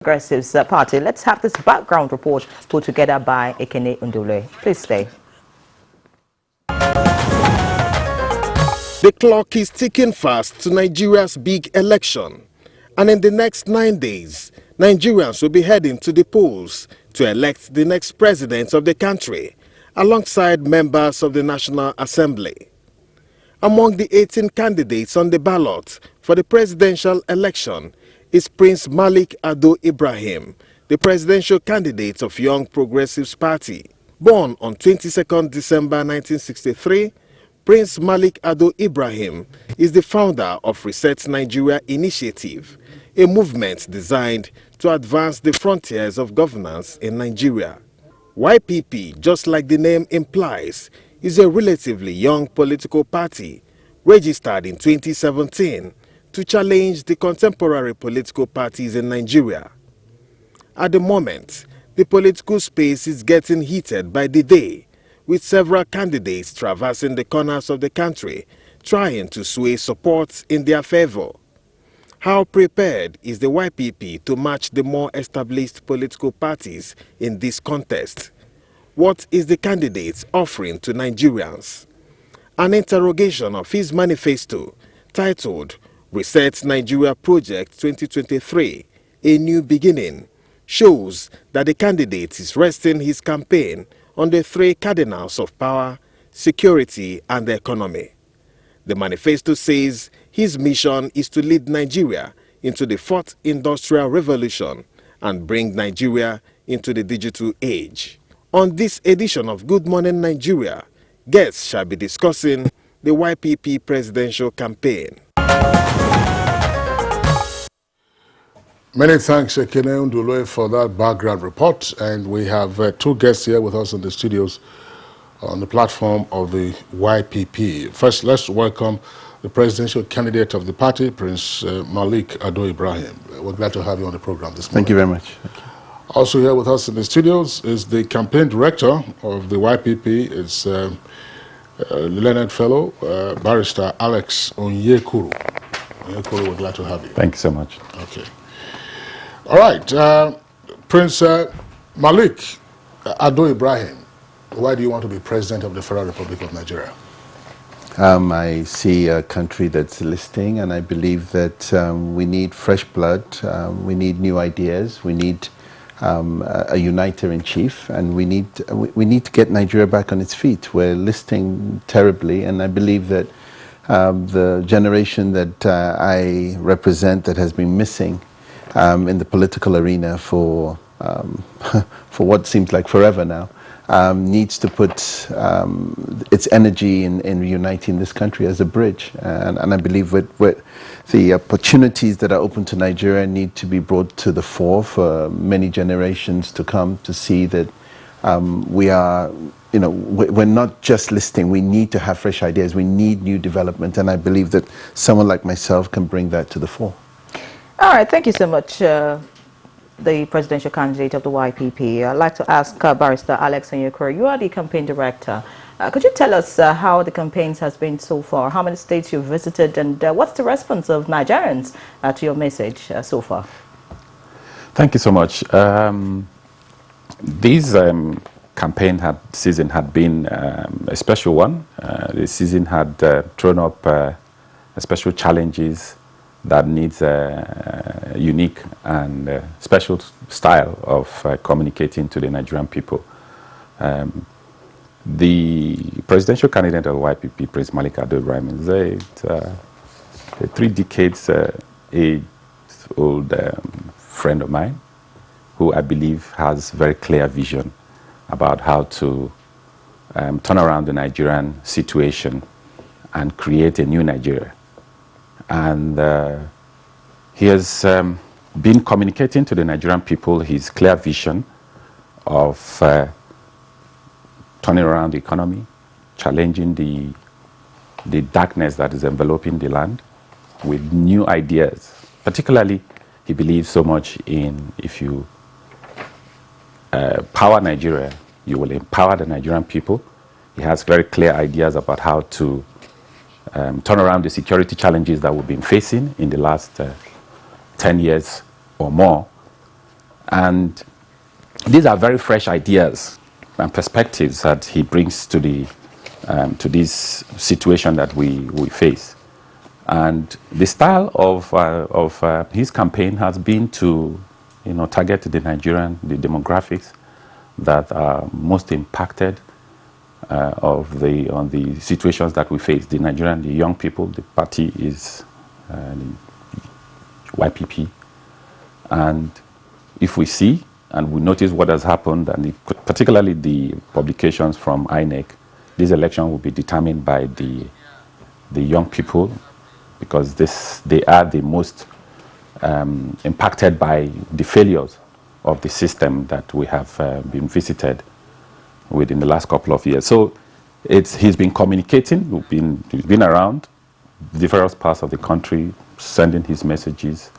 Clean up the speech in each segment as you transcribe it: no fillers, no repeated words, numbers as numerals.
Progressives Party. Let's have this background report put together by Ekene Ndule. Please stay. The clock is ticking fast to Nigeria's big election. And in the next 9 days, Nigerians will be heading to the polls to elect the next president of the country, alongside members of the National Assembly. Among the 18 candidates on the ballot for the presidential election is Prince Malik Ado Ibrahim, the presidential candidate of Young Progressives Party. Born on 22nd December 1963, Prince Malik Ado Ibrahim is the founder of Reset Nigeria Initiative, a movement designed to advance the frontiers of governance in Nigeria. YPP, just like the name implies, is a relatively young political party registered in 2017 to challenge the contemporary political parties in Nigeria. At the moment, the political space is getting heated by the day, with several candidates traversing the corners of the country trying to sway support in their favor. How prepared is the YPP to match the more established political parties in this contest? What is the candidate offering to Nigerians? An interrogation of his manifesto, titled Reset Nigeria Project 2023, A New Beginning, shows that the candidate is resting his campaign on the three cardinals of power, security, and the economy. The manifesto says his mission is to lead Nigeria into the fourth industrial revolution and bring Nigeria into the digital age. On this edition of Good Morning Nigeria, guests shall be discussing the YPP presidential campaign. Many thanks, Ekene Ndule, for that background report. And we have two guests here with us in the studios on the platform of the YPP. First, let's welcome the presidential candidate of the party, Prince Malik Ado Ibrahim. We're glad to have you on the program this morning. Thank you very much. Also here with us in the studios is the campaign director of the YPP. It's Leonard Fellow, Barrister Alex Onyekuru. Onyekuru, we're glad to have you. Thank you so much. Okay. All right. Prince Malik Ado Ibrahim, why do you want to be president of the Federal Republic of Nigeria? I see a country that's listing, and I believe that we need fresh blood, we need new ideas, we need a uniter in chief, and we need to get Nigeria back on its feet. We're listing terribly, and I believe that the generation that I represent that has been missing in the political arena for what seems like forever now, needs to put its energy in reuniting this country as a bridge. And I believe the opportunities that are open to Nigeria need to be brought to the fore for many generations to come, to see that we're not just listing. We need to have fresh ideas. We need new development. And I believe that someone like myself can bring that to the fore. All right, thank you so much, the presidential candidate of the YPP. I'd like to ask Barrister Alex Onyekuru. You are the campaign director. Could you tell us how the campaigns has been so far? How many states you've visited, and what's the response of Nigerians to your message so far? Thank you so much. This campaign season had been a special one. The season had thrown up special challenges that needs a unique and special style of communicating to the Nigerian people. The presidential candidate of YPP, Prince Malik Ado Ibrahim, is a 3 decades age-old friend of mine who I believe has very clear vision about how to turn around the Nigerian situation and create a new Nigeria. And he has been communicating to the Nigerian people his clear vision of turning around the economy, challenging the darkness that is enveloping the land with new ideas. Particularly, he believes so much in, if you power Nigeria, you will empower the Nigerian people. He has very clear ideas about how to turn around the security challenges that we've been facing in the last 10 years or more. And these are very fresh ideas and perspectives that he brings to this situation that we face. And the style of his campaign has been to, target the demographics that are most impacted on the situations that we face. The young people. The party is YPP, and if we see and we notice what has happened, and particularly the publications from INEC, this election will be determined by the young people, because they are the most impacted by the failures of the system that we have been visited within the last couple of years. So he's been communicating, he's been around the various parts of the country, sending his messages,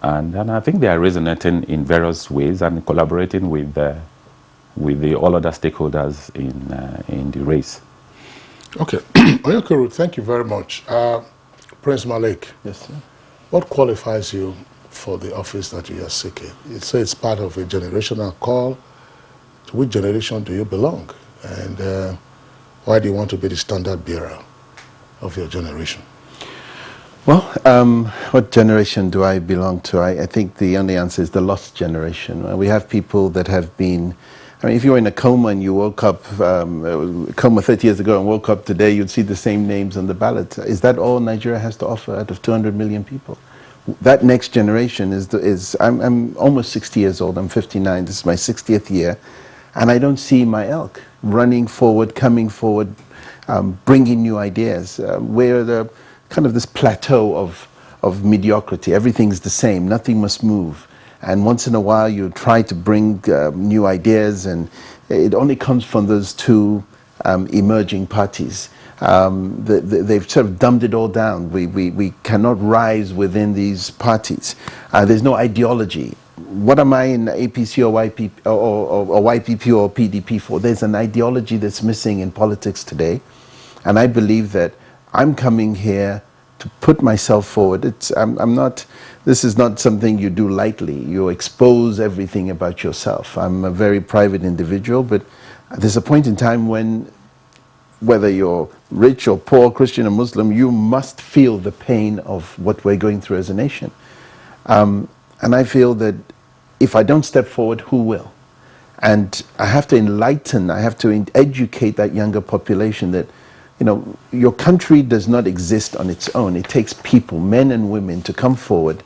and I think they are resonating in various ways and collaborating with the all other stakeholders in the race. Okay, Oyokuru, thank you very much. Prince Malik. Yes, sir. What qualifies you for the office that you are seeking? You say it's part of a generational call. To which generation do you belong? And why do you want to be the standard bearer of your generation? Well, what generation do I belong to? I think the only answer is the lost generation. We have people that have been, if you were in a coma and you woke up, coma 30 years ago and woke up today, you'd see the same names on the ballot. Is that all Nigeria has to offer out of 200 million people? That next generation I'm almost 60 years old, I'm 59, this is my 60th year, and I don't see my ilk running forward, coming forward, bringing new ideas. We're the kind of this plateau of mediocrity. Everything's the same, nothing must move. And once in a while you try to bring new ideas, and it only comes from those two emerging parties. They've sort of dumbed it all down. We cannot rise within these parties. There's no ideology. What am I in APC or YPP or YPP or PDP for? There's an ideology that's missing in politics today. And I believe that I'm coming here to put myself forward. This is not something you do lightly. You expose everything about yourself. I'm a very private individual, but there's a point in time when, whether you're rich or poor, Christian or Muslim, you must feel the pain of what we're going through as a nation. And I feel that if I don't step forward, who will? And I have to enlighten, I have to educate that younger population that, your country does not exist on its own. It takes people, men and women, to come forward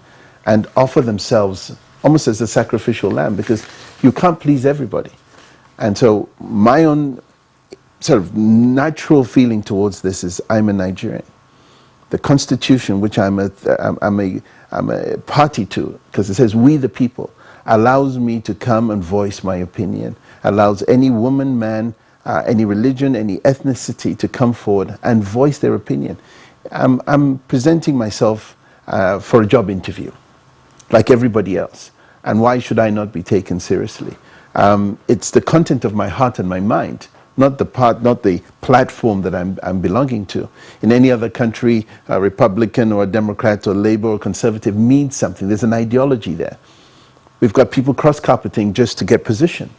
and offer themselves almost as a sacrificial lamb, because you can't please everybody. And so my own sort of natural feeling towards this is I'm a Nigerian. The Constitution, which I'm a party to, because it says we the people, allows me to come and voice my opinion, allows any woman, man, any religion, any ethnicity to come forward and voice their opinion. I'm presenting myself for a job interview, like everybody else. And why should I not be taken seriously? It's the content of my heart and my mind, not the platform that I'm belonging to. In any other country, a Republican or a Democrat or Labour or Conservative means something. There's an ideology there. We've got people cross-carpeting just to get position.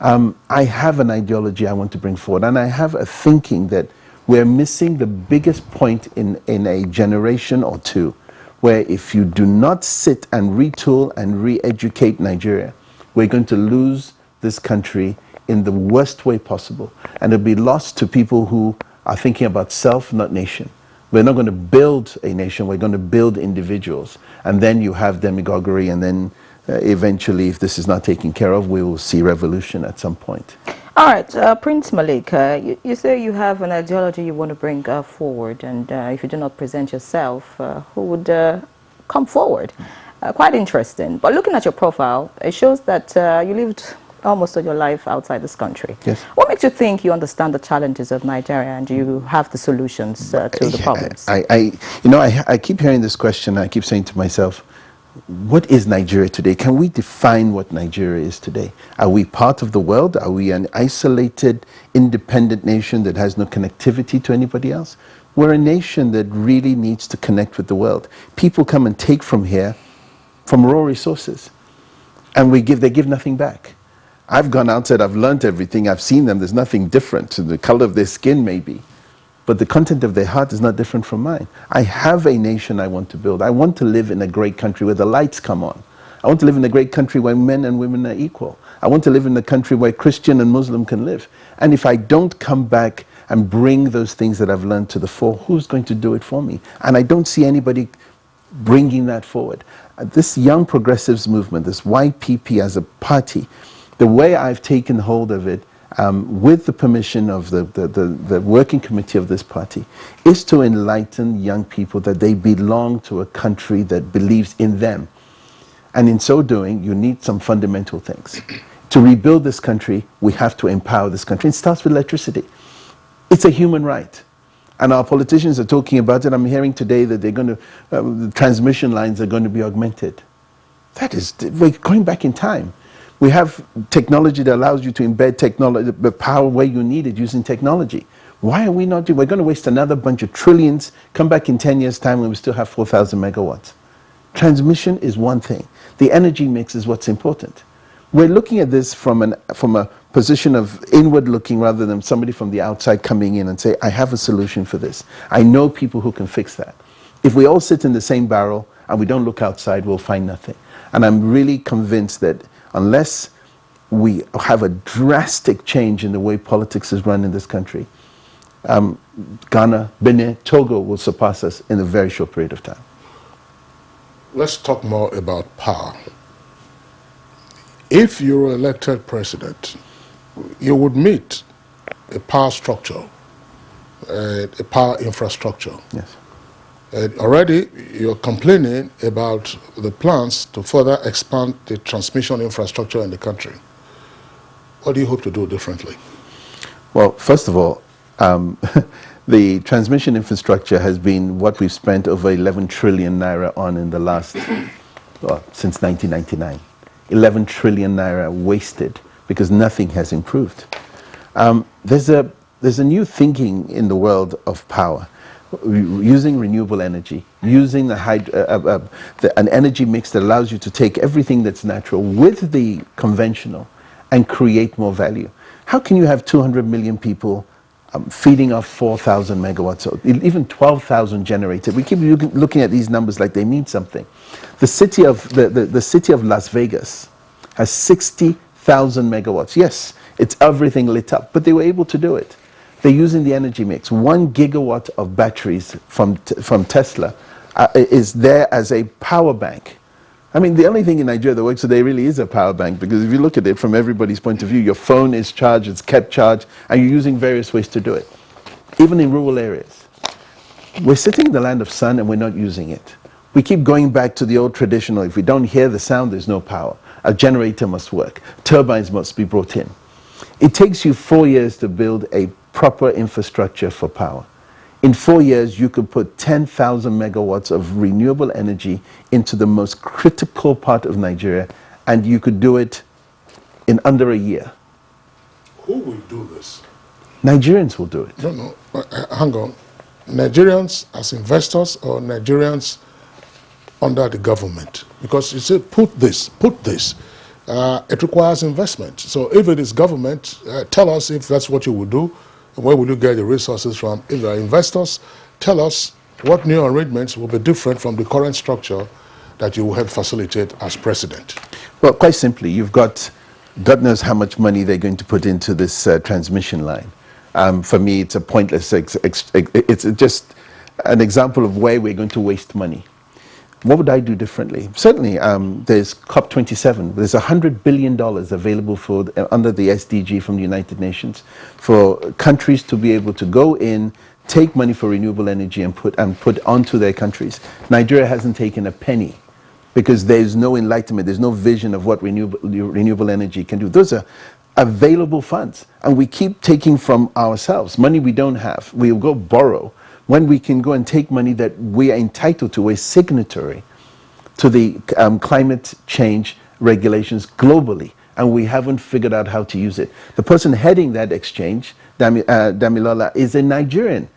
I have an ideology I want to bring forward, and I have a thinking that we're missing the biggest point in a generation or two, where if you do not sit and retool and re-educate Nigeria, we're going to lose this country in the worst way possible, and it'll be lost to people who are thinking about self, not nation. We're not going to build a nation, we're going to build individuals, and then you have demagoguery, and then eventually, if this is not taken care of, we will see revolution at some point. All right, Prince Malik, you say you have an ideology you want to bring forward, and if you do not present yourself, who would come forward? Quite interesting. But looking at your profile, it shows that you lived almost all your life outside this country. Yes. What makes you think you understand the challenges of Nigeria and you have the solutions to the problems? I keep hearing this question. I keep saying to myself, what is Nigeria today? Can we define what Nigeria is today? Are we part of the world? Are we an isolated, independent nation that has no connectivity to anybody else? We're a nation that really needs to connect with the world. People come and take from here, from raw resources. and they give nothing back. I've gone outside, I've learned everything, I've seen them, there's nothing different. The color of their skin maybe, but the content of their heart is not different from mine. I have a nation I want to build. I want to live in a great country where the lights come on. I want to live in a great country where men and women are equal. I want to live in a country where Christian and Muslim can live. And if I don't come back and bring those things that I've learned to the fore, who's going to do it for me? And I don't see anybody bringing that forward. This young progressives movement, this YPP as a party, the way I've taken hold of it, with the permission of the working committee of this party, is to enlighten young people that they belong to a country that believes in them. And in so doing, you need some fundamental things. To rebuild this country, we have to empower this country. It starts with electricity. It's a human right. And our politicians are talking about it. I'm hearing today that they're going to, the transmission lines are going to be augmented. That is, we're going back in time. We have technology that allows you to embed technology, the power where you need it using technology. Why are we not doing? We're going to waste another bunch of trillions, come back in 10 years' time when we still have 4,000 megawatts. Transmission is one thing. The energy mix is what's important. We're looking at this from a position of inward looking rather than somebody from the outside coming in and say, I have a solution for this. I know people who can fix that. If we all sit in the same barrel and we don't look outside, we'll find nothing. And I'm really convinced that unless we have a drastic change in the way politics is run in this country, Ghana, Benin, Togo will surpass us in a very short period of time. Let's talk more about power. If you were elected president, you would meet a power structure, a power infrastructure. Yes. Already, you're complaining about the plans to further expand the transmission infrastructure in the country. What do you hope to do differently? Well, first of all, the transmission infrastructure has been what we've spent over 11 trillion naira on in the last, since 1999. 11 trillion naira wasted because nothing has improved. There's a new thinking in the world of power, using renewable energy, using an energy mix that allows you to take everything that's natural with the conventional and create more value. How can you have 200 million people feeding off 4,000 megawatts, or even 12,000 generated? We keep looking at these numbers like they mean something. The city of Las Vegas has 60,000 megawatts. Yes, it's everything lit up, but they were able to do it. They're using the energy mix. 1 gigawatt of batteries from Tesla is there as a power bank. I mean, the only thing in Nigeria that works today really is a power bank, because if you look at it from everybody's point of view, your phone is charged, it's kept charged, and you're using various ways to do it, even in rural areas. We're sitting in the land of sun and we're not using it. We keep going back to the old traditional, if we don't hear the sound, there's no power. A generator must work. Turbines must be brought in. It takes you 4 years to build a proper infrastructure for power. In 4 years, you could put 10,000 megawatts of renewable energy into the most critical part of Nigeria, and you could do it in under a year. Who will do this? Nigerians will do it. No, hang on. Nigerians as investors or Nigerians under the government? Because you say, put this. It requires investment. So if it is government, tell us if that's what you will do. Where will you get the resources from? If there are investors, tell us what new arrangements will be different from the current structure that you will help facilitate as president. Well, quite simply, you've got, God knows how much money they're going to put into this transmission line. For me, it's a pointless, it's just an example of where we're going to waste money. What would I do differently? Certainly, there's COP27. There's $100 billion available for under the SDG from the United Nations for countries to be able to go in, take money for renewable energy and put onto their countries. Nigeria hasn't taken a penny because there's no enlightenment, there's no vision of what renewable energy can do. Those are available funds, and we keep taking from ourselves money we don't have. We'll go borrow when we can go and take money that we are entitled to, a signatory to the climate change regulations globally, and we haven't figured out how to use it. The person heading that exchange, Damilola, is a Nigerian,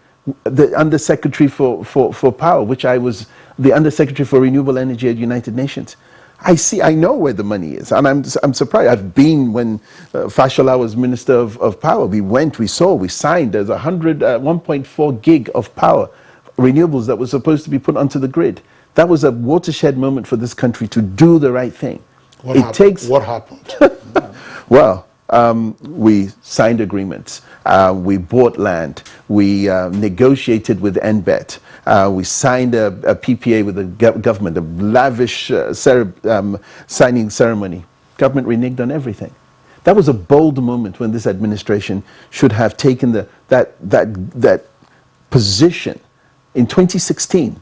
the Undersecretary for Power, which I was the Undersecretary for Renewable Energy at United Nations. I know where the money is, and I'm surprised. I've been when Fashola was Minister of Power. We went, we saw, we signed. There's 1.4 gig of power, renewables that were supposed to be put onto the grid. That was a watershed moment for this country to do the right thing. What happened? Well, we signed agreements, we bought land, we negotiated with NBET, we signed a PPA with the government, a lavish signing ceremony. Government reneged on everything. That was a bold moment when this administration should have taken that position in 2016,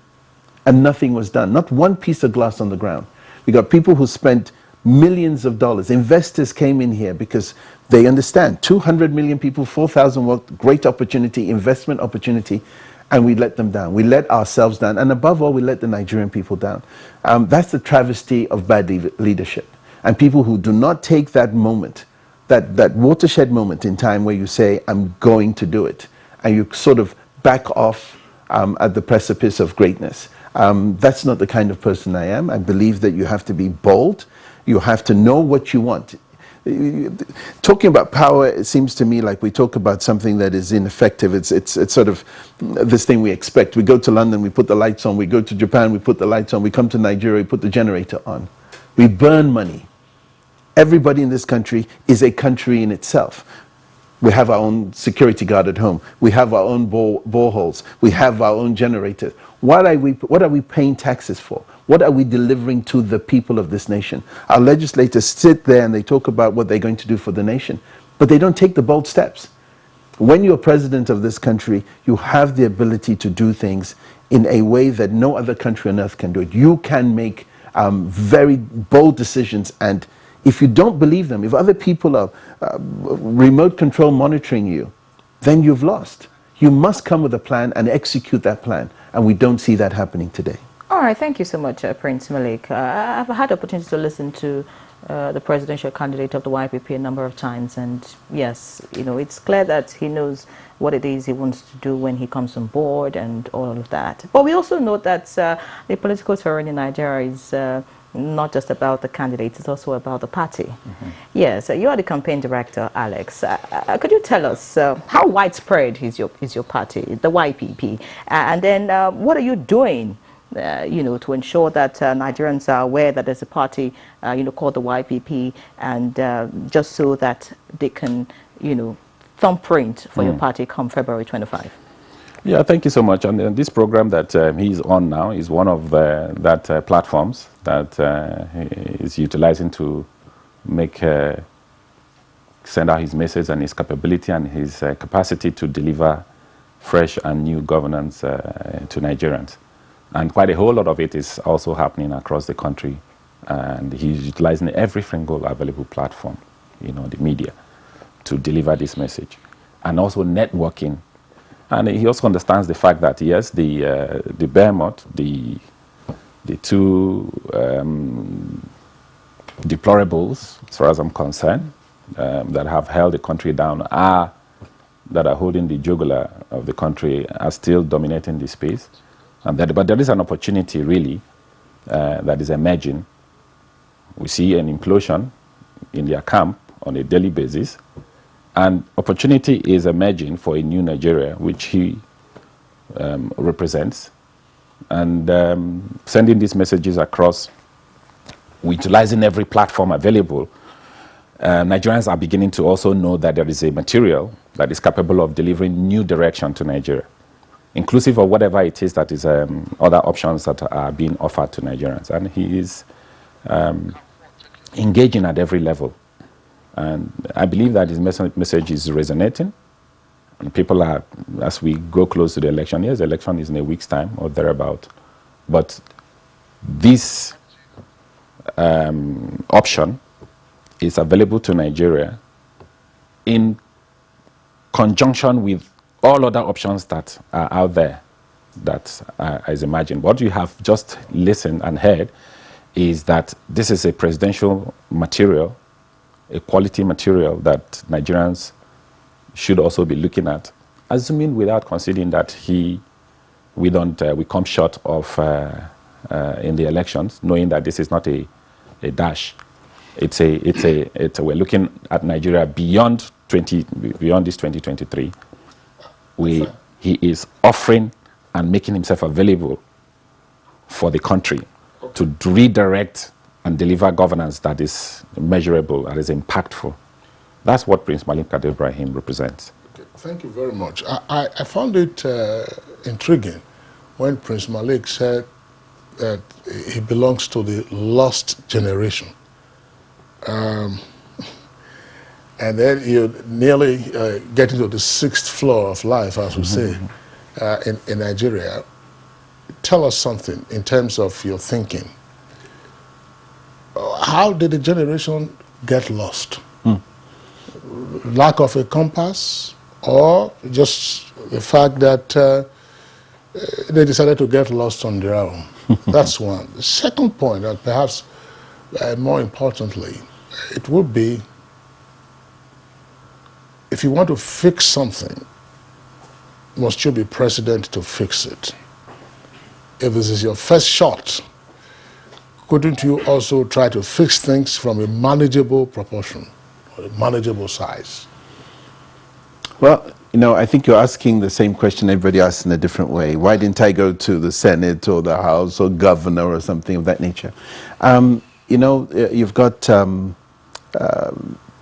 and nothing was done. Not one piece of glass on the ground. We got people who spent millions of dollars. Investors came in here because they understand 200 million people, 4,000 work, great opportunity, investment opportunity, and we let them down. We let ourselves down, and above all, we let the Nigerian people down. That's the travesty of bad leadership. And people who do not take that moment, that watershed moment in time where you say, I'm going to do it, and you sort of back off at the precipice of greatness. That's not the kind of person I am. I believe that you have to be bold. You have to know what you want. Talking about power, it seems to me like we talk about something that is ineffective. It's sort of this thing we expect. We go to London, we put the lights on. We go to Japan, we put the lights on. We come to Nigeria, we put the generator on. We burn money. Everybody in this country is a country in itself. We have our own security guard at home. We have our own boreholes. We have our own generators. What are we paying taxes for? What are we delivering to the people of this nation? Our legislators sit there and they talk about what they're going to do for the nation, but they don't take the bold steps. When you're president of this country, you have the ability to do things in a way that no other country on earth can do it. You can make very bold decisions, and if you don't believe them, if other people are remote control monitoring you, then you've lost. You must come with a plan and execute that plan, and we don't see that happening today. All right, thank you so much, Prince Malik. I've had the opportunity to listen to the presidential candidate of the YPP a number of times, and yes, you know, it's clear that he knows what it is he wants to do when he comes on board and all of that. But we also know that the political terrain in Nigeria is not just about the candidates, it's also about the party. Mm-hmm. Yes, you are the campaign director, Alex. Could you tell us how widespread is your party, the YPP, and then what are you doing you know, to ensure that Nigerians are aware that there's a party, you know, called the YPP, and just so that they can, you know, thumbprint for your party come February 25? Yeah, thank you so much. And this program that he's on now is one of that platforms that he is utilizing to make send out his message and his capability and his capacity to deliver fresh and new governance to Nigerians. And quite a whole lot of it is also happening across the country. And he's utilizing every single available platform, you know, the media, to deliver this message. And also networking. And he also understands the fact that, yes, the behemoth, the two deplorables, as far as I'm concerned, that have held the country down that are holding the jugular of the country are still dominating the space. But there is an opportunity, really, that is emerging. We see an implosion in their camp on a daily basis, and opportunity is emerging for a new Nigeria, which he represents, and sending these messages across, utilizing every platform available. Nigerians are beginning to also know that there is a material that is capable of delivering new direction to Nigeria, inclusive of whatever it is that is other options that are being offered to Nigerians. And he is engaging at every level. And I believe that his message is resonating. And people are, as we go close to the election, yes, the election is in a week's time or thereabout. But this option is available to Nigeria in conjunction with all other options that are out there that is emerging. What you have just listened and heard is that this is a presidential material, a quality material that Nigerians should also be looking at, assuming without considering that we come short of in the elections, knowing that this is not a a dash. We're looking at Nigeria beyond this 2023. He is offering and making himself available for the country to redirect and deliver governance that is measurable, that is impactful. That's what Prince Malik Kadir Ibrahim represents. Okay. Thank you very much. I found it intriguing when Prince Malik said that he belongs to the lost generation. And then you nearly get into the sixth floor of life, as we say, in Nigeria. Tell us something in terms of your thinking. How did the generation get lost? Lack of a compass, or just the fact that they decided to get lost on their own? That's one. The second point, and perhaps more importantly, it would be, if you want to fix something, must you be president to fix it? If this is your first shot, couldn't you also try to fix things from a manageable proportion, or a manageable size? Well, I think you're asking the same question everybody asks in a different way. Why didn't I go to the Senate or the House or governor or something of that nature? You've got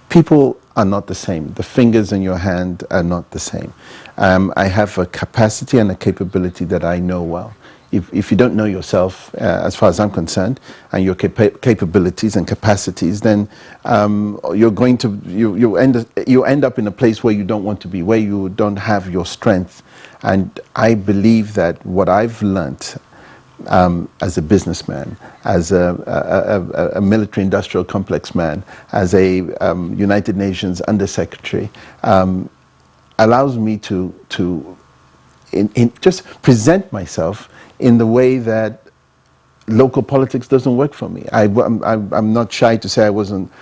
people are not the same. The fingers in your hand are not the same. I have a capacity and a capability that I know well. If you don't know yourself, as far as I'm concerned, and your capabilities and capacities, then you're going to you end up in a place where you don't want to be, where you don't have your strength. And I believe that what I've learnt as a businessman, as a military industrial complex man, as a United Nations undersecretary, allows me to just present myself in the way that local politics doesn't work for me. I'm not shy to say I wasn't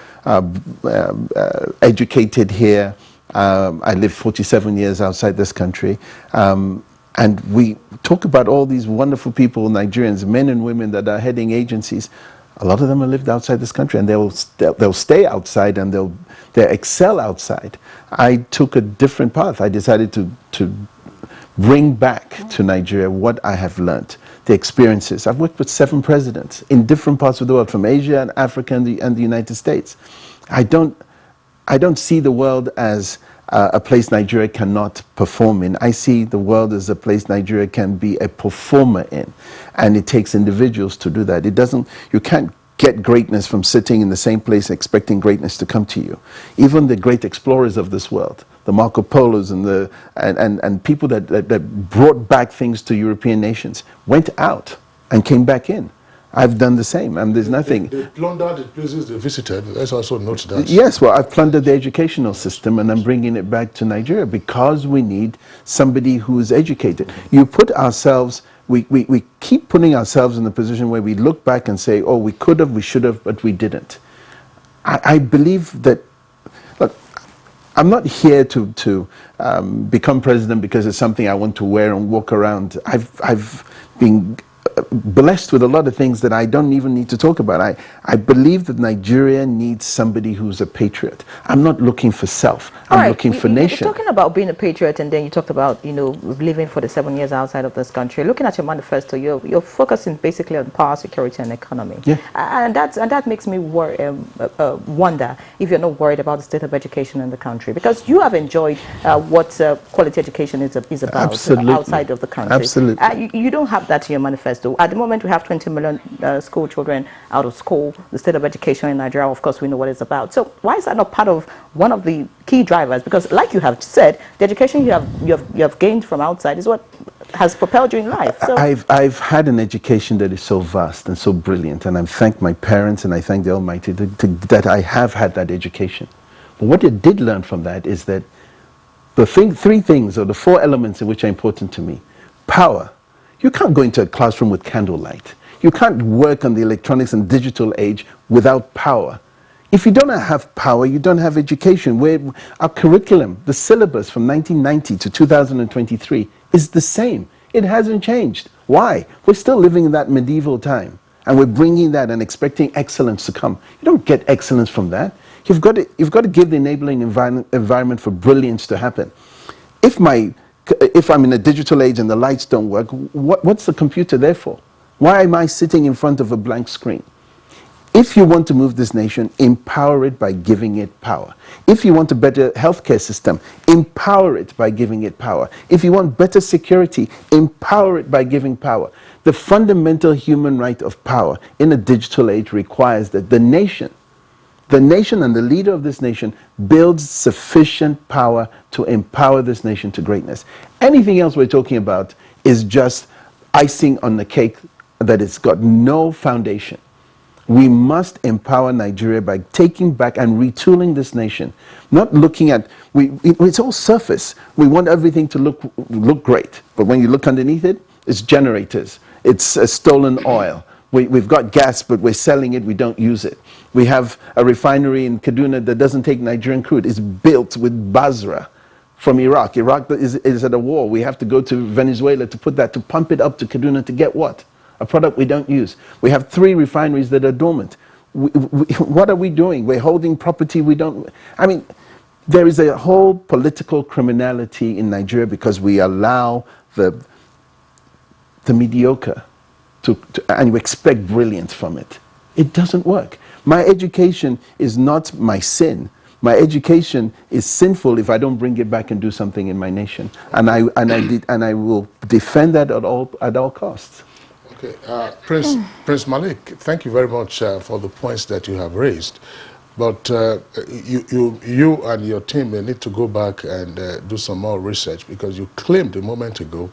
educated here. I lived 47 years outside this country. And we talk about all these wonderful people, Nigerians, men and women that are heading agencies. A lot of them have lived outside this country, and they'll stay outside, and they'll excel outside. I took a different path. I decided to bring back to Nigeria what I have learned, the experiences. I've worked with 7 presidents in different parts of the world, from Asia and Africa and the United States. I don't see the world as a place Nigeria cannot perform in. I see the world as a place Nigeria can be a performer in, and it takes individuals to do that. You can't get greatness from sitting in the same place expecting greatness to come to you. Even the great explorers of this world, the Marco Polos and people that brought back things to European nations, went out and came back in. I've done the same, and there's nothing. They plundered the places they visited. Let's also note that. Yes, well, I've plundered the educational system, and I'm bringing it back to Nigeria because we need somebody who is educated. You put ourselves, we keep putting ourselves in the position where we look back and say, oh, we could have, we should have, but we didn't. I believe that, look, I'm not here to become president because it's something I want to wear and walk around. I've been blessed with a lot of things that I don't even need to talk about. I believe that Nigeria needs somebody who's a patriot. I'm not looking for self. I'm looking for nation. You're talking about being a patriot, and then you talked about, living for the 7 years outside of this country. Looking at your manifesto, you're focusing basically on power, security, and economy. Yeah. And that makes me wonder if you're not worried about the state of education in the country, because you have enjoyed what quality education is about. Absolutely. Outside of the country. Absolutely. You don't have that in your manifesto. At the moment, we have 20 million school children out of school. The state of education in Nigeria, of course, we know what it's about. So why is that not part of one of the key drivers? Because, like you have said, the education you have gained from outside is what has propelled you in life. So I've had an education that is so vast and so brilliant, and I thank my parents and I thank the Almighty that I have had that education. But what I did learn from that is that the 3 things, or the 4 elements in which are important to me: power. You can't go into a classroom with candlelight. You can't work on the electronics and digital age without power. If you don't have power, you don't have education. Our curriculum, the syllabus from 1990 to 2023 is the same. It hasn't changed. Why? We're still living in that medieval time. and we're bringing that and expecting excellence to come. You don't get excellence from that. You've got to give the enabling environment for brilliance to happen. If I'm in a digital age and the lights don't work, what's the computer there for? Why am I sitting in front of a blank screen? If you want to move this nation, empower it by giving it power. If you want a better healthcare system, empower it by giving it power. If you want better security, empower it by giving power. The fundamental human right of power in a digital age requires that the nation and the leader of this nation builds sufficient power to empower this nation to greatness. Anything else we're talking about is just icing on the cake that it's got no foundation. We must empower Nigeria by taking back and retooling this nation. Not looking at, it's all surface. We want everything to look great. But when you look underneath it, it's generators. It's stolen oil. We've got gas, but we're selling it, we don't use it. We have a refinery in Kaduna that doesn't take Nigerian crude. It's built with Basra from Iraq. Iraq is at a war. We have to go to Venezuela to pump it up to Kaduna to get what? A product we don't use. We have 3 refineries that are dormant. What are we doing? We're holding property we don't... I mean, there is a whole political criminality in Nigeria because we allow the mediocre and we expect brilliance from it. It doesn't work. My education is not my sin. My education is sinful if I don't bring it back and do something in my nation. And I will defend that at all costs. Okay, Prince Malik, thank you very much for the points that you have raised. But you and your team may need to go back and do some more research, because you claimed a moment ago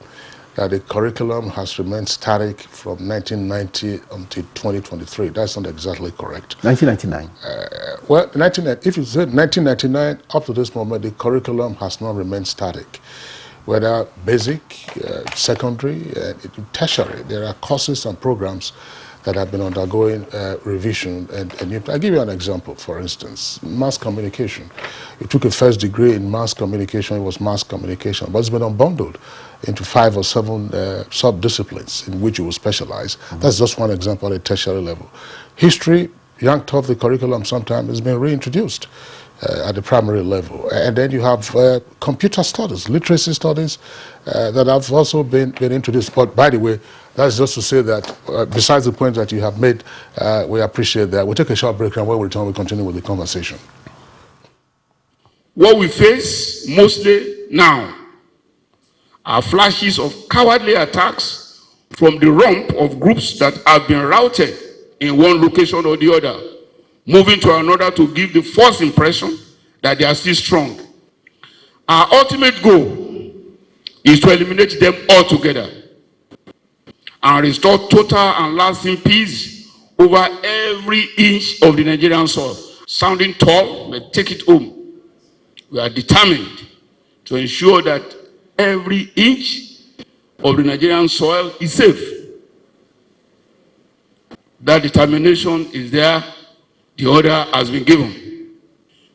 that the curriculum has remained static from 1990 until 2023. That's not exactly correct. 1999. Well, if you said 1999 up to this moment, the curriculum has not remained static. Whether basic, secondary, tertiary, there are courses and programs that have been undergoing revision. I'll give you an example, for instance, mass communication. You took a first degree in mass communication, it was mass communication, but it's been unbundled into 5 or 7 sub-disciplines in which you will specialize. That's just one example at a tertiary level. History, yanked off the curriculum sometime, has been reintroduced at the primary level. And then you have computer studies, literacy studies that have also been introduced. But by the way, that's just to say that besides the point that you have made, we appreciate that. We'll take a short break, and when we return, we'll continue with the conversation. What we face mostly now are flashes of cowardly attacks from the rump of groups that have been routed in one location or the other, moving to another to give the false impression that they are still strong. Our ultimate goal is to eliminate them altogether and restore total and lasting peace over every inch of the Nigerian soil. Sounding tall, but take it home. We are determined to ensure that every inch of the Nigerian soil is safe. That determination is there. The order has been given.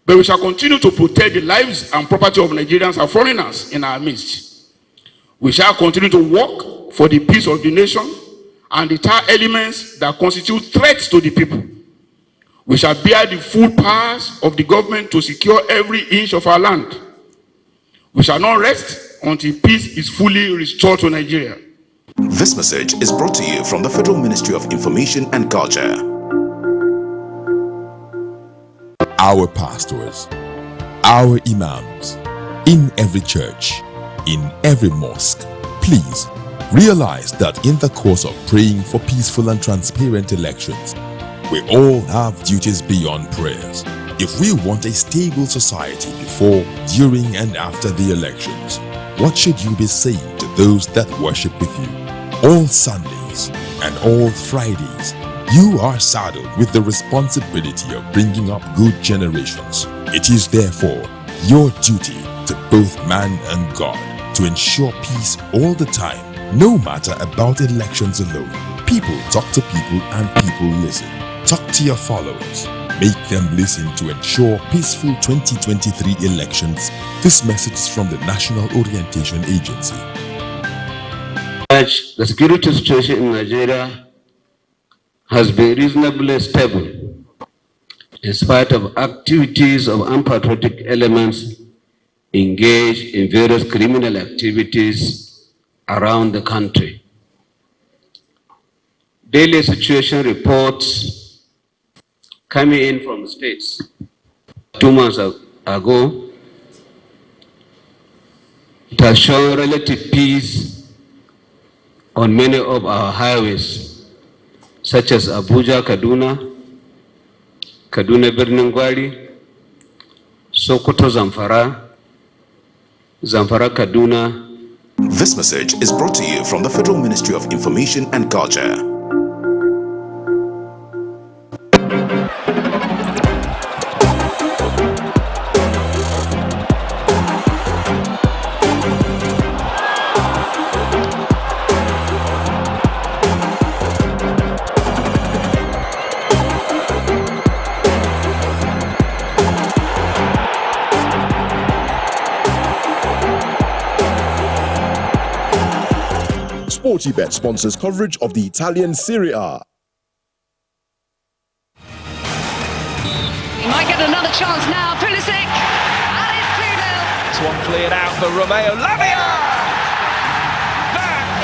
But we shall continue to protect the lives and property of Nigerians and foreigners in our midst. We shall continue to work for the peace of the nation and deter elements that constitute threats to the people. We shall bear the full powers of the government to secure every inch of our land. We shall not rest until peace is fully restored to Nigeria. This message is brought to you from the Federal Ministry of Information and Culture. Our pastors, our imams, in every church, in every mosque, please realize that in the course of praying for peaceful and transparent elections, we all have duties beyond prayers. If we want a stable society before, during, and after the elections, what should you be saying to those that worship with you? All Sundays and all Fridays, you are saddled with the responsibility of bringing up good generations. It is therefore your duty to both man and God to ensure peace all the time, no matter about elections alone. People talk to people and people listen. Talk to your followers. Make them listen to ensure peaceful 2023 elections. This message is from the National Orientation Agency. The security situation in Nigeria has been reasonably stable in spite of activities of unpatriotic elements engaged in various criminal activities around the country. Daily situation reports coming in from states 2 months ago, it has shown relative peace on many of our highways, such as Abuja, Kaduna Birnin Gwari, Sokoto, Zamfara, Kaduna. This message is brought to you from the Federal Ministry of Information and Culture. Sportybet sponsors coverage of the Italian Serie A. He might get another chance now. Pulisic, and it's 2-0. This one cleared out for Romeo Lavia.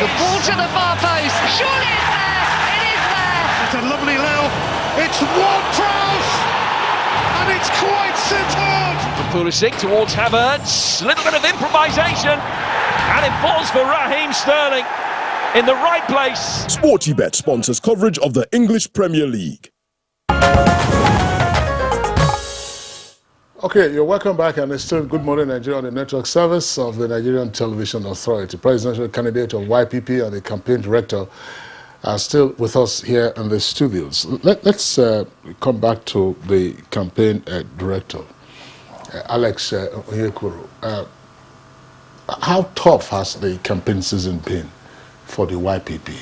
The ball to the far post. Surely it's there. It is there. It's a lovely little. It's Ward-Prowse, and it's quite superb. For Pulisic towards Havertz. A little bit of improvisation, and it falls for Raheem Sterling. In the right place. Sportybet sponsors coverage of the English Premier League. Okay, you're welcome back, and it's still Good Morning Nigeria on the network service of the Nigerian Television Authority. Presidential candidate of YPP and the campaign director are still with us here in the studios. Let's come back to the campaign director, Alex Onyekuru. How tough has the campaign season been for the YPP?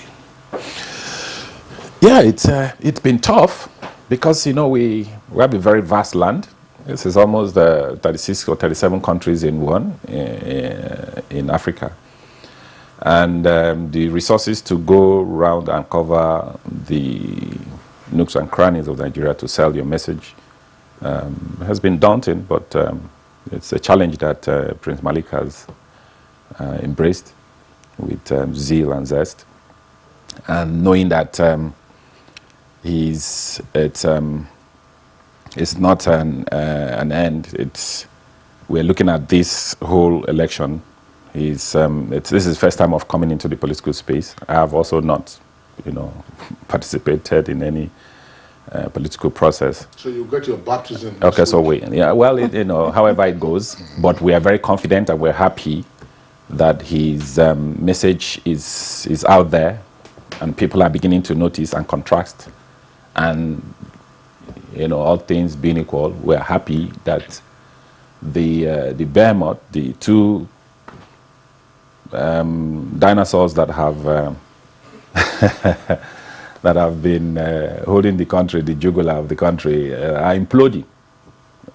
Yeah, it's been tough because, you know, we have a very vast land. This is almost 36 or 37 countries in one in Africa. And the resources to go around and cover the nooks and crannies of Nigeria to sell your message has been daunting, but it's a challenge that Prince Malik has embraced with zeal and zest, and knowing that it's not an end. We're looking at this whole election. This is his first time of coming into the political space. I have also not, participated in any political process. So you got your baptism. Okay, so however it goes, but we are very confident and we're happy that his message is out there, and people are beginning to notice and contrast. And all things being equal, we're happy that the behemoth, the two dinosaurs that have that have been holding the country, the jugular of the country, are imploding.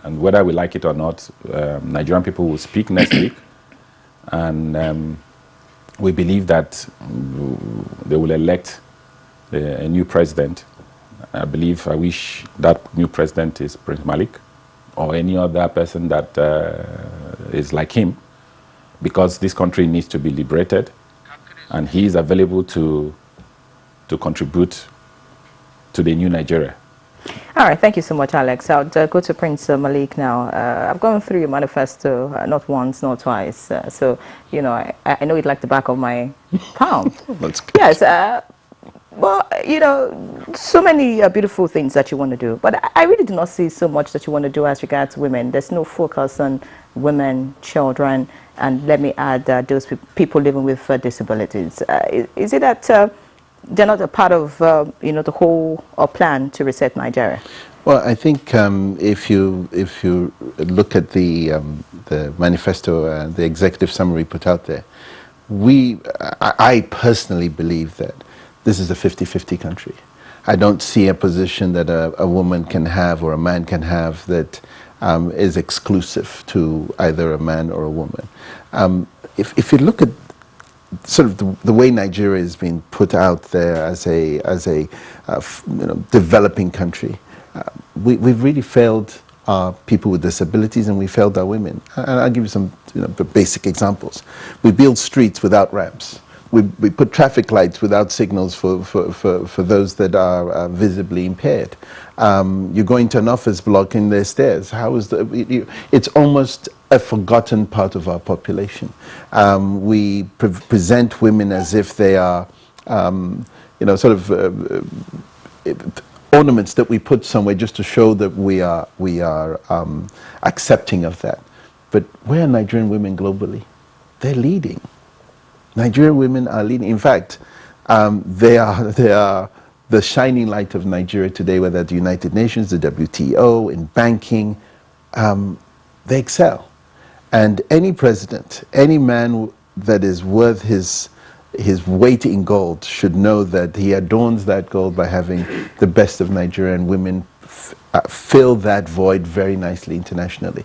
And whether we like it or not, Nigerian people will speak next week. And we believe that they will elect a new president. I wish that new president is Prince Malik or any other person that is like him, because this country needs to be liberated, and he is available to contribute to the new Nigeria. All right, thank you so much, Alex. I'll go to Prince Malik now. I've gone through your manifesto not once, not twice. So, I know it like the back of my palm. That's good. Yes. Well, so many beautiful things that you want to do. But I really do not see so much that you want to do as regards women. There's no focus on women, children, and let me add those people living with disabilities. Is it that they're not a part of, the whole plan to reset Nigeria? Well, I think if you look at the manifesto, the executive summary put out there, I personally believe that this is a 50-50 country. I don't see a position that a woman can have or a man can have that is exclusive to either a man or a woman. If you look at sort of the way Nigeria is being put out there as a developing country, we've really failed our people with disabilities, and we failed our women. And I'll give you some basic examples. We build streets without ramps. We put traffic lights without signals for those that are visibly impaired. You go into an office block and there's stairs. How is it's almost a forgotten part of our population. We present women as if they are, ornaments that we put somewhere just to show that we are accepting of that. But where are Nigerian women globally? They're leading. Nigerian women are leading. In fact, they are the shining light of Nigeria today, whether at the United Nations, the WTO, in banking. They excel. And any president, any man that is worth his weight in gold should know that he adorns that gold by having the best of Nigerian women fill that void very nicely internationally.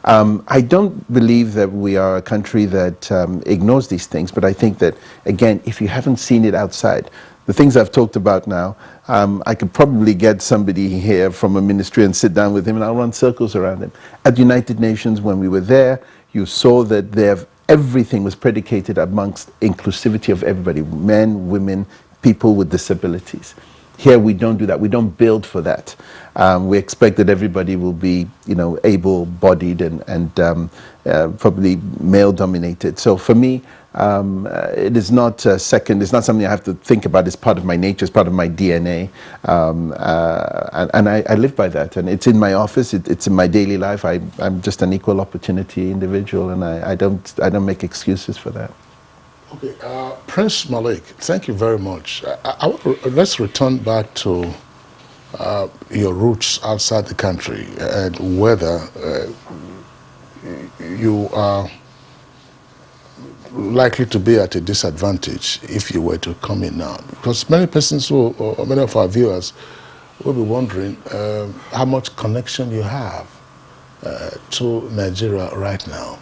I don't believe that we are a country that ignores these things, but I think that, again, if you haven't seen it outside, the things I've talked about now, I could probably get somebody here from a ministry and sit down with him and I'll run circles around him. At the United Nations, when we were there, you saw that everything was predicated amongst inclusivity of everybody, men, women, people with disabilities. Here we don't do that. We don't build for that. We expect that everybody will be, able-bodied and probably male-dominated. So for me, it is not second. It's not something I have to think about. It's part of my nature. It's part of my DNA, and I live by that. And it's in my office. It's in my daily life. I'm just an equal opportunity individual, and I don't make excuses for that. Okay, Prince Malik, thank you very much. Let's return back to your roots outside the country and whether you are likely to be at a disadvantage if you were to come in now. Because many persons, or many of our viewers, will be wondering how much connection you have to Nigeria right now.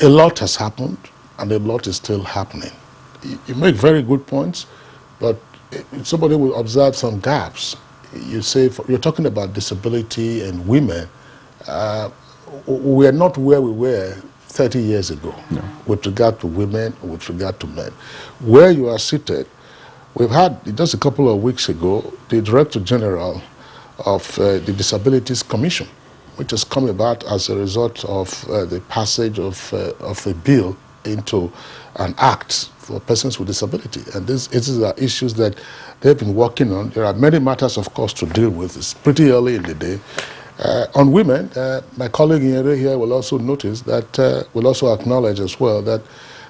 A lot has happened, and a lot is still happening. You make very good points, but somebody will observe some gaps. You say, you're talking about disability and women. We are not where we were 30 years ago, no, with regard to women, with regard to men. Where you are seated, we've had, just a couple of weeks ago, the Director General of the Disabilities Commission, which has come about as a result of the passage of a bill into an act for persons with disability. And these are issues that they've been working on. There are many matters, of course, to deal with. It's pretty early in the day. On women, my colleague here will also notice that, will also acknowledge as well that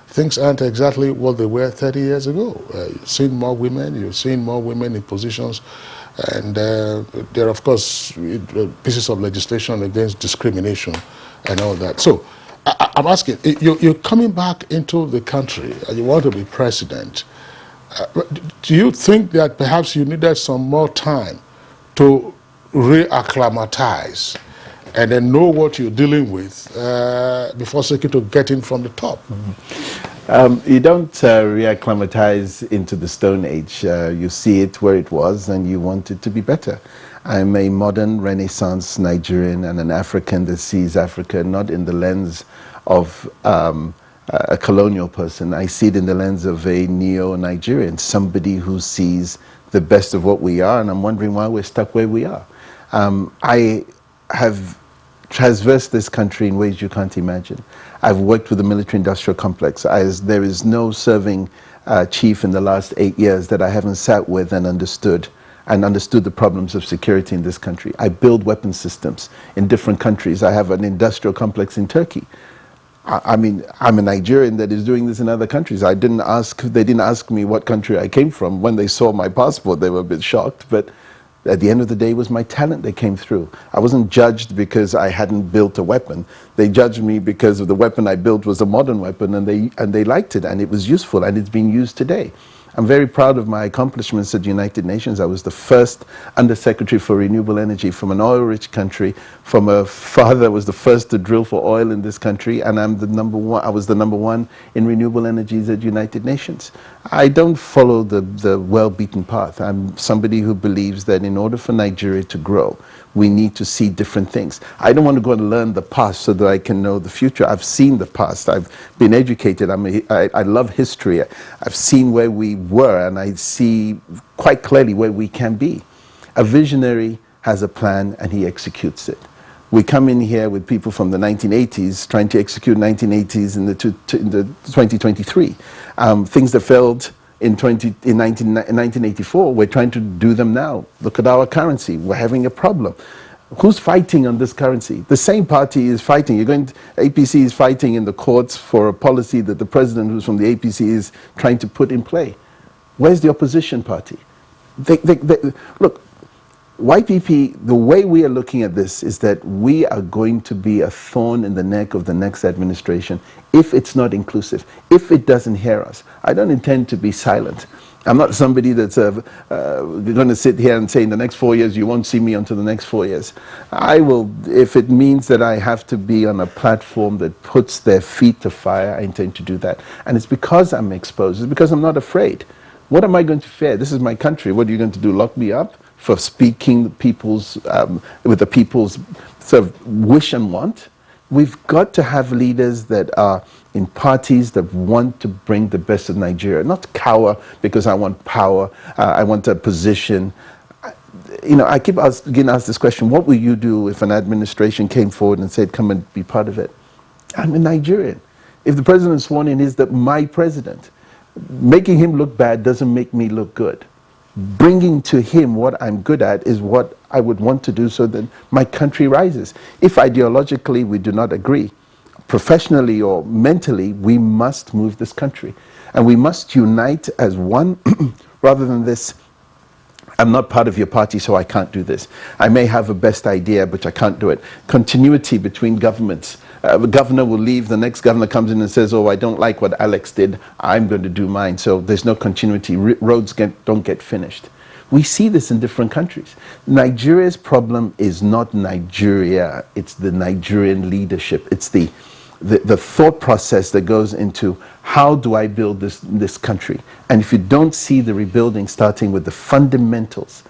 things aren't exactly what they were 30 years ago. You've seen more women in positions, and there are, of course, pieces of legislation against discrimination and all that. So I'm asking, you're coming back into the country and you want to be president. Do you think that perhaps you needed some more time to re-acclimatize and then know what you're dealing with before seeking to get in from the top? Mm-hmm. You don't re-acclimatize into the Stone Age. You see it where it was and you want it to be better. I'm a modern Renaissance Nigerian and an African that sees Africa not in the lens of a colonial person. I see it in the lens of a neo-Nigerian, somebody who sees the best of what we are, and I'm wondering why we're stuck where we are. I have traversed this country in ways you can't imagine. I've worked with the military-industrial complex. There is no serving chief in the last 8 years that I haven't sat with and understood the problems of security in this country. I build weapon systems in different countries. I have an industrial complex in Turkey. I mean, I'm a Nigerian that is doing this in other countries. They didn't ask me what country I came from. When they saw my passport, they were a bit shocked, but at the end of the day, it was my talent that came through. I wasn't judged because I hadn't built a weapon. They judged me because of the weapon I built was a modern weapon, and they liked it, and it was useful, and it's being used today. I'm very proud of my accomplishments at the United Nations. I was the first Undersecretary for Renewable Energy from an oil-rich country, from a father that was the first to drill for oil in this country, and I was the number one in renewable energies at United Nations. I don't follow the well-beaten path. I'm somebody who believes that in order for Nigeria to grow, we need to see different things. I don't want to go and learn the past so that I can know the future. I've seen the past. I've been educated. I love history. I've seen where we were, and I see quite clearly where we can be. A visionary has a plan, and he executes it. We come in here with people from the 1980s trying to execute 1980s in the 2023. Things that failed in 1984, we're trying to do them now. Look at our currency. We're having a problem. Who's fighting on this currency? The same party is fighting. APC is fighting in the courts for a policy that the president, who's from the APC, is trying to put in play. Where's the opposition party? Look, YPP, the way we are looking at this is that we are going to be a thorn in the neck of the next administration if it's not inclusive, if it doesn't hear us. I don't intend to be silent. I'm not somebody that's going to sit here and say in the next 4 years you won't see me until the next 4 years. I will, if it means that I have to be on a platform that puts their feet to fire, I intend to do that. And it's because I'm exposed, it's because I'm not afraid. What am I going to fear? This is my country. What are you going to do, lock me up for speaking with the people's sort of wish and want? We've got to have leaders that are in parties that want to bring the best of Nigeria, not cower because I want power, I want a position. I keep getting asked this question, what will you do if an administration came forward and said, come and be part of it? I'm a Nigerian. If the president sworn in is my president, making him look bad doesn't make me look good. Bringing to him what I'm good at is what I would want to do so that my country rises. If ideologically we do not agree, professionally or mentally, we must move this country. And we must unite as one rather than this, I'm not part of your party, so I can't do this. I may have a best idea, but I can't do it. Continuity between governments. The governor will leave, the next governor comes in and says, oh, I don't like what Alex did, I'm going to do mine. So there's no continuity. Roads don't get finished. We see this in different countries. Nigeria's problem is not Nigeria, it's the Nigerian leadership. It's the thought process that goes into how do I build this country. And if you don't see the rebuilding starting with the fundamentals,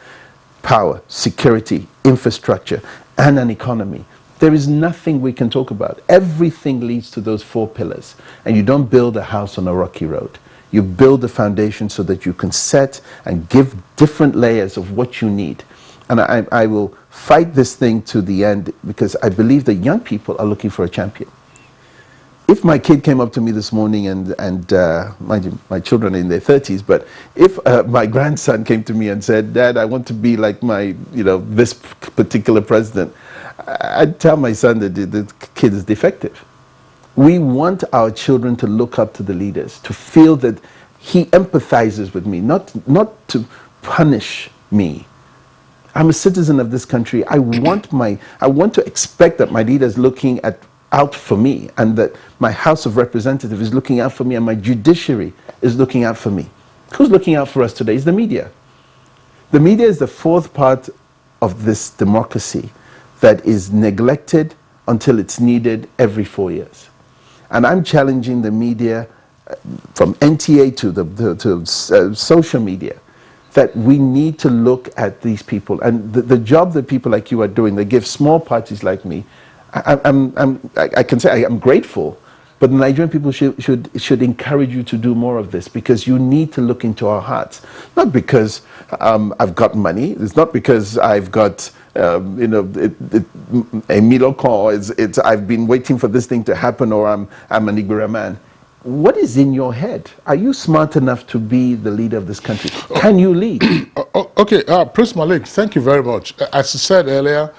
power, security, infrastructure, and an economy, there is nothing we can talk about. Everything leads to those four pillars. And you don't build a house on a rocky road. You build a foundation so that you can set and give different layers of what you need. And I will fight this thing to the end because I believe that young people are looking for a champion. If my kid came up to me this morning and my children are in their 30s, but if my grandson came to me and said, Dad, I want to be like this particular president, I'd tell my son that the kid is defective. We want our children to look up to the leaders, to feel that he empathizes with me, not to punish me. I'm a citizen of this country. I want to expect that my leader is looking out for me, and that my House of Representatives is looking out for me, and my judiciary is looking out for me. Who's looking out for us today? Is the media. The media is the fourth part of this democracy that is neglected until it's needed every 4 years. And I'm challenging the media from NTA to social media that we need to look at these people. And the job that people like you are doing, they give small parties like me, I can say I'm grateful, but the Nigerian people should encourage you to do more of this, because you need to look into our hearts. Not because I've got money, it's not because I've got a middle call, I've been waiting for this thing to happen, or I'm an Igbo man. What is in your head? Are you smart enough to be the leader of this country? Can you lead? Okay, Prince Malik, thank you very much. As you said earlier,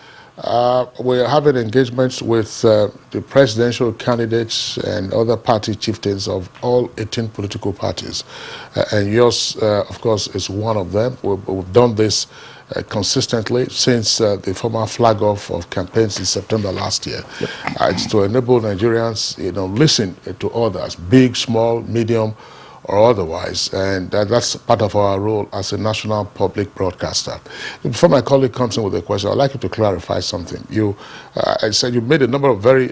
we're having engagements with the presidential candidates and other party chieftains of all 18 political parties. And yours, of course, is one of them. We've done this consistently since the former flag off of campaigns in September last year. Yep. It's to enable Nigerians, listen to others, big, small, medium, or otherwise, and that's part of our role as a national public broadcaster. Before my colleague comes in with a question, I'd like you to clarify something. I said you made a number of very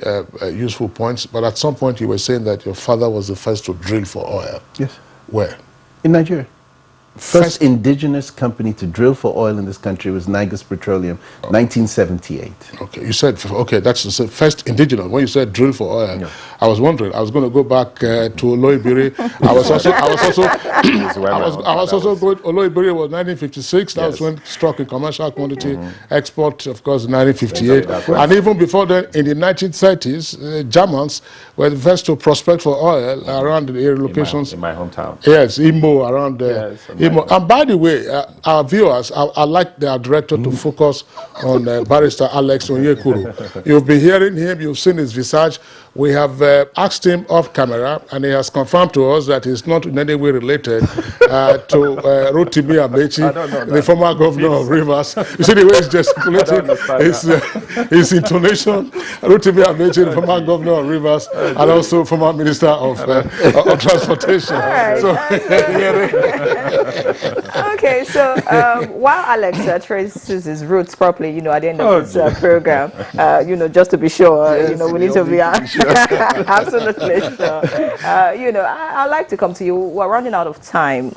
useful points, but at some point you were saying that your father was the first to drill for oil. Yes. Where? In Nigeria. First indigenous company to drill for oil in this country was Niger's Petroleum, 1978. Okay, you said, okay, that's the first indigenous. When you said drill for oil, yeah. I was wondering, I was going to go back to Oloibiri. I was also going, Oloibiri was 1956, that was when struck in commercial quantity, export, of course, 1958. And even before then, in the 1930s, Germans were the first to prospect for oil around the area locations. In my hometown. Yes, Imo, around there. And by the way, our viewers, I'd like their director to focus on Barrister Alex Onyekuru. You've been hearing him, you've seen his visage. We have asked him off camera, and he has confirmed to us that he's not in any way related to Rotimi Amechi, the former governor of Rivers. You see the way he's gesticulating, his intonation. Rotimi Amechi, the former governor of Rivers, and also former minister of transportation. Okay, so while Alex traces his roots properly, at the end of this program, just to be sure, we need to be absolutely sure. I'd like to come to you. We're running out of time.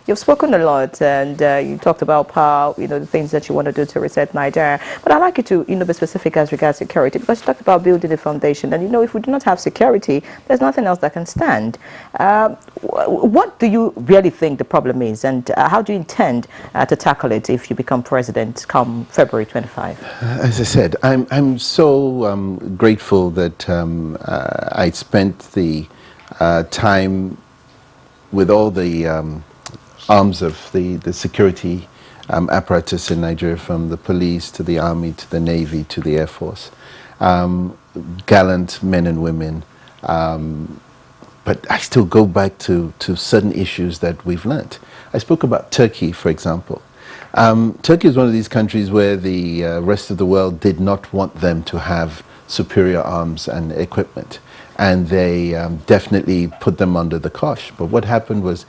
You've spoken a lot, and you talked about power, the things that you want to do to reset Nigeria. But I'd like you to, be specific as regards security, because you talked about building a foundation. And, if we do not have security, there's nothing else that can stand. What do you really think the problem is, and how do you intend to tackle it if you become president come February 25? As I said, I'm so grateful that I spent the time with all the arms of the security apparatus in Nigeria, from the police to the army to the navy to the air force. Gallant men and women. But I still go back to certain issues that we've learnt. I spoke about Turkey, for example. Turkey is one of these countries where the rest of the world did not want them to have superior arms and equipment. And they definitely put them under the cosh. But what happened was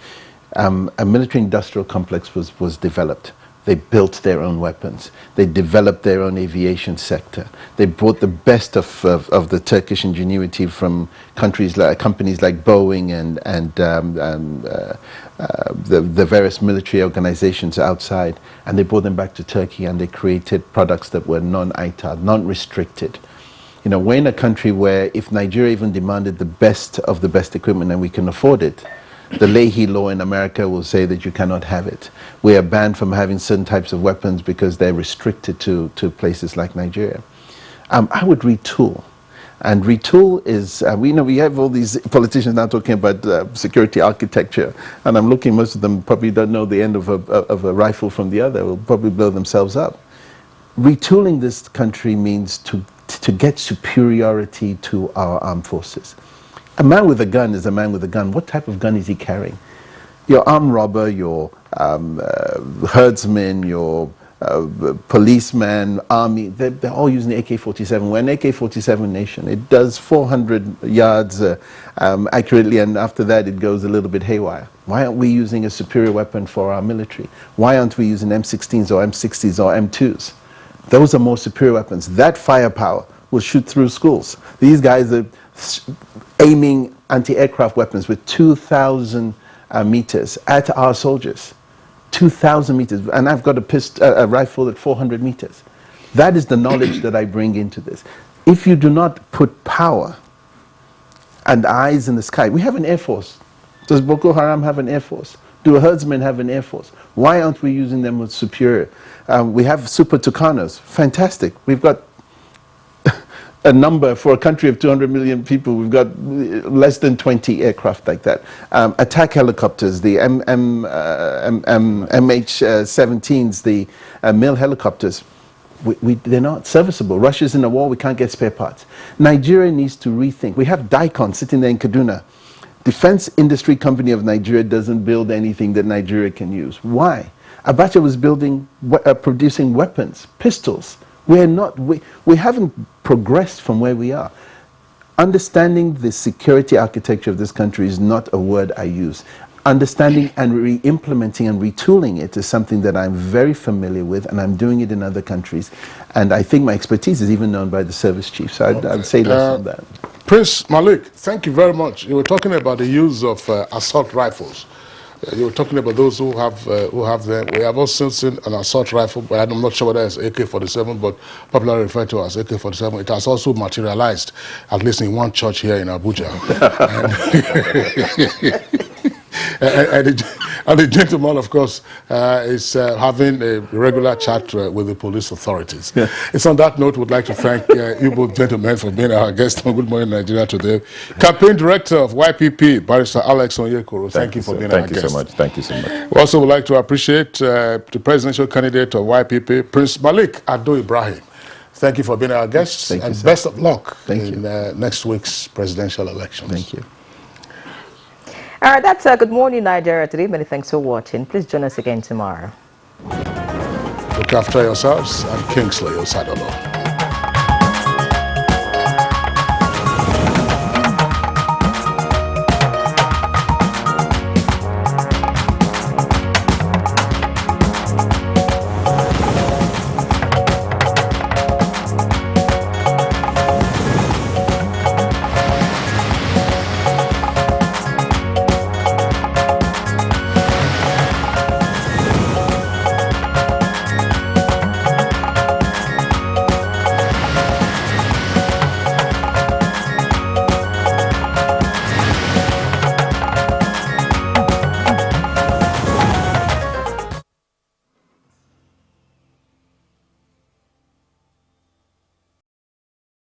a military-industrial complex was developed. They built their own weapons. They developed their own aviation sector. They brought the best of the Turkish ingenuity from companies like Boeing and the various military organizations outside, and they brought them back to Turkey, and they created products that were non-ITAR, non-restricted. We're in a country where if Nigeria even demanded the best of the best equipment and we can afford it, the Leahy law in America will say that you cannot have it. We are banned from having certain types of weapons because they're restricted to places like Nigeria. I would retool. And retool is, we have all these politicians now talking about security architecture, and I'm looking, most of them probably don't know the end of a rifle from the other, will probably blow themselves up. Retooling this country means to get superiority to our armed forces. A man with a gun is a man with a gun. What type of gun is he carrying? Your armed robber, your herdsman, your policeman, army, they're all using the AK-47. We're an AK-47 nation. It does 400 yards accurately, and after that it goes a little bit haywire. Why aren't we using a superior weapon for our military? Why aren't we using M16s or M60s or M2s? Those are more superior weapons. That firepower will shoot through schools. These guys are aiming anti-aircraft weapons with 2,000 meters at our soldiers. 2,000 meters. And I've got a rifle at 400 meters. That is the knowledge that I bring into this. If you do not put power and eyes in the sky, we have an air force. Does Boko Haram have an air force? Do herdsmen have an air force? Why aren't we using them with superior? We have Super Tucanos. Fantastic. We've got a number for a country of 200 million people. We've got less than 20 aircraft like that. Attack helicopters, the MH17s, the MIL helicopters. They're not serviceable. Russia's in a war, we can't get spare parts. Nigeria needs to rethink. We have Dicon sitting there in Kaduna. Defense Industry Company of Nigeria doesn't build anything that Nigeria can use. Why? Abacha was producing weapons, pistols. We haven't progressed from where we are. understanding the security architecture of this country is not a word I use. Understanding and re-implementing and retooling it is something that I'm very familiar with, and I'm doing it in other countries. And I think my expertise is even known by the service chief, so I'd say less on that. Prince Malik, thank you very much. You were talking about the use of assault rifles. You were talking about those who have them. We have also seen an assault rifle, but I'm not sure whether it's AK-47, but popularly referred to as AK-47. It has also materialized, at least in one church here in Abuja. And the gentleman, of course, is having a regular chat with the police authorities. Yeah. It's on that note, we'd like to thank you both gentlemen for being our guest on Good Morning Nigeria today. Campaign Director of YPP, Barrister Alex Onyekoro, thank you for being our guest. Thank you so much. Thank you so much. We also would like to appreciate the presidential candidate of YPP, Prince Malik Ado Ibrahim. Thank you for being our guest, and best of luck in next week's presidential elections. Thank you. All right, that's Good Morning Nigeria today. Many thanks for watching. Please join us again tomorrow. Look after yourselves. I'm Kingsley Osadolo.